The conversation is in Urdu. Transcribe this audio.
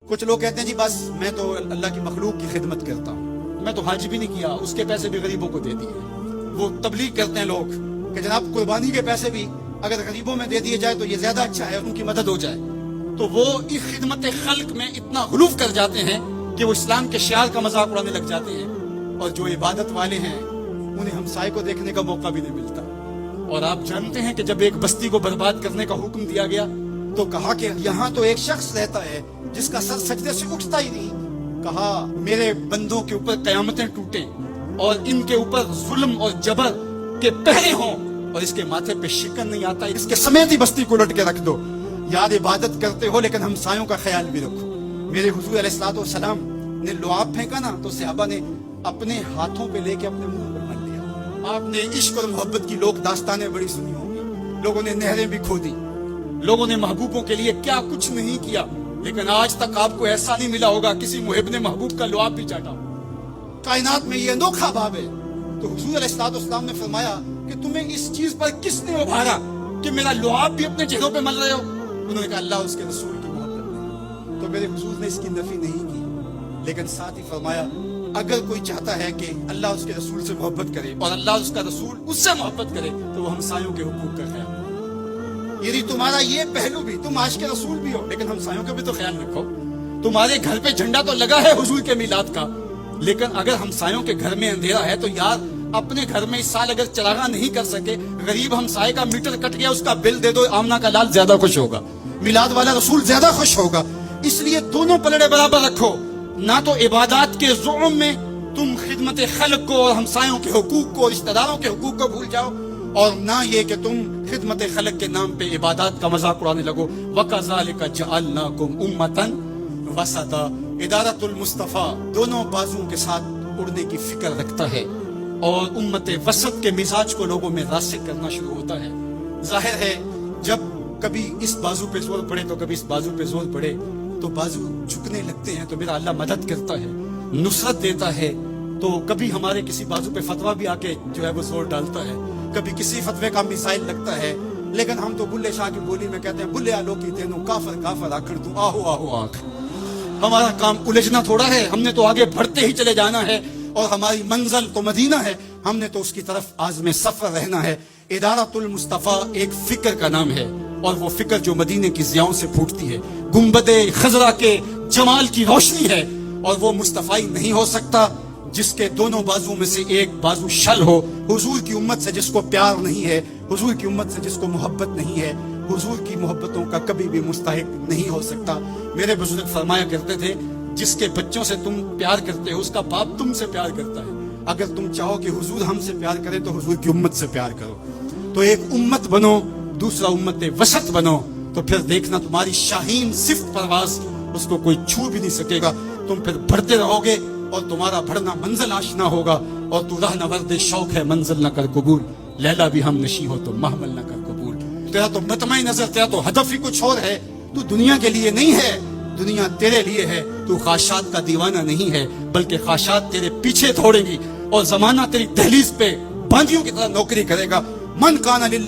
کچھ لوگ کہتے ہیں جی بس میں تو اللہ کی مخلوق کی خدمت کرتا ہوں، میں تو حج بھی نہیں کیا، اس کے پیسے بھی غریبوں کو دے دیے۔ وہ تبلیغ کرتے ہیں لوگ کہ جناب قربانی کے پیسے بھی اگر غریبوں میں دے دیے جائے تو یہ زیادہ اچھا ہے، ان کی مدد ہو جائے۔ تو وہ اس خدمت خلق میں اتنا غلوف کر جاتے ہیں کہ وہ اسلام کے شعار کا مذاق اڑانے لگ جاتے ہیں، اور جو عبادت والے ہیں انہیں ہمسائے کو دیکھنے کا موقع بھی نہیں ملتا۔ اور آپ جانتے ہیں کہ جب ایک بستی کو برباد کرنے کا حکم دیا گیا تو کہا کہ یہاں تو ایک شخص رہتا ہے جس کا سر سجدے سے اٹھتا ہی نہیں۔ کہا میرے بندوں کے اوپر قیامتیں ٹوٹیں اور ان کے اوپر ظلم اور جبر کے پہرے ہوں اور اس کے ماتھے پہ شکن نہیں آتا، اس کے سمیت ہی بستی کو لٹ کے رکھ دو۔ یاد عبادت کرتے ہو لیکن ہمسایوں کا خیال بھی رکھو۔ میرے حضور علیہ الصلوۃ والسلام نے لعاب پھینکا نا تو صحابہ نے اپنے ہاتھوں پہ لے کے اپنے منہ پر مل لیا۔ آپ نے عشق اور محبت کی لوگ داستانیں بڑی سنی ہوں گی، لوگوں نے نہریں بھی کھو دی، لوگوں نے محبوبوں کے لیے کیا کچھ نہیں کیا، لیکن آج تک آپ کو ایسا نہیں ملا ہوگا کسی محب نے محبوب کا لعاب بھی چاٹا۔ کائنات میں یہ انوکھا باب ہے۔ تو حضور علیہ الصلوۃ والسلام نے فرمایا کہ تمہیں اس چیز پر کس نے ابھارا کہ میرا لعاب بھی اپنے چہروں پہ مل رہے ہو؟ انہوں نے کہا اللہ اس کے رسول کی محبت میں۔ تو میرے حضور نے اس کی نفی نہیں کی، لیکن ساتھ ہی فرمایا اگر کوئی چاہتا ہے کہ اللہ اس کے رسول سے محبت کرے اور اللہ اس کا رسول اس سے محبت کرے تو وہ ہمسایوں کے حقوق کا خیال رکھے۔ یعنی تمہارا یہ پہلو بھی، تم عاشق رسول بھی ہو لیکن ہمسایوں کا بھی تو خیال رکھو۔ تمہارے گھر پہ جھنڈا تو لگا ہے حضور کے میلاد کا، لیکن اگر ہمسایوں کے گھر میں اندھیرا ہے تو یار اپنے گھر میں اس سال اگر چراغاں نہیں کر سکے، غریب ہمسائے کا میٹر کٹ گیا اس کا بل دے دو، آمنہ کا لال زیادہ خوش ہوگا، میلاد والا رسول زیادہ خوش ہوگا۔ اس لیے دونوں پلڑے برابر رکھو، نہ تو عبادات کے زعم میں تم خدمت خلق کو اور ہمسایوں کے حقوق کو، رشتہ داروں کے حقوق کو بھول جاؤ، اور نہ یہ کہ تم خدمت خلق کے نام پہ عبادات کا مذاق اڑانے لگو۔ وَكَذَلِكَ جَعَلْنَاكُمْ أُمَّةً وَسَطًا۔ ادارۃ المصطفیٰ دونوں بازوؤں کے ساتھ اڑنے کی فکر رکھتا ہے، اور امت وسط کے مزاج کو لوگوں میں راسخ کرنا شروع ہوتا ہے۔ ظاہر ہے جب کبھی اس بازو پہ زور پڑے تو کبھی اس بازو پہ زور پڑے تو بازو جھکنے لگتے ہیں، تو میرا اللہ مدد کرتا ہے، نصرت دیتا ہے۔ تو کبھی ہمارے کسی بازو پہ فتویٰ بھی آ کے جو ہے وہ زور ڈالتا ہے، کبھی کسی فتوے کا میسائل لگتا ہے، لیکن ہم تو بلے شاہ کی بولی میں کہتے ہیں بلے آلو کی تینوں کافر کافر آکھڑ تو آہو آہو آنکھ۔ ہمارا کام الجھنا تھوڑا ہے، ہم نے تو آگے بڑھتے ہی چلے جانا ہے، اور ہماری منزل تو مدینہ ہے، ہم نے تو اس کی طرف عازم سفر رہنا ہے۔ ادارۃ المصطفیٰ ایک فکر کا نام ہے، اور وہ فکر جو مدینے کی ضیاؤں سے پھوٹتی ہے، گنبد خضرا کے جمال کی روشنی ہے، اور وہ مصطفی نہیں ہو سکتا جس کے دونوں بازو میں سے ایک بازو شل ہو۔ حضور کی امت سے جس کو پیار نہیں ہے، حضور کی امت سے جس کو محبت نہیں ہے، حضور کی محبتوں کا کبھی بھی مستحق نہیں ہو سکتا۔ میرے بزرگ فرمایا کرتے تھے جس کے بچوں سے تم پیار کرتے ہو اس کا باپ تم سے پیار کرتا ہے۔ اگر تم چاہو کہ حضور ہم سے پیار کرے تو حضور کی امت سے پیار کرو۔ تو ایک امت بنو، دوسرا امت وسط بنو، تو پھر دیکھنا تمہاری شاہین صفت پرواز اس کو کوئی چھو بھی نہیں سکے گا۔ تم پھر بڑھتے رہو گے اور تمہارا بڑھنا منزل آشنا ہوگا، اور تو راہ نورد شوق ہے منزل نہ کر قبول، لیلا بھی ہم نشی ہو تو محمل نہ کر قبول۔ تیرا تو مطمع نظر، تیرا تو ہدف ہی کچھ اور ہے، تو دنیا کے لیے نہیں ہے، دنیا تیرے لیے ہے۔ تو خواہشات کا دیوانہ نہیں ہے، بلکہ خواہشات تیرے پیچھے دوڑیں گی، اور زمانہ تیری دہلیز پہ باندیوں کی طرح نوکری کرے گا۔ من کان للہ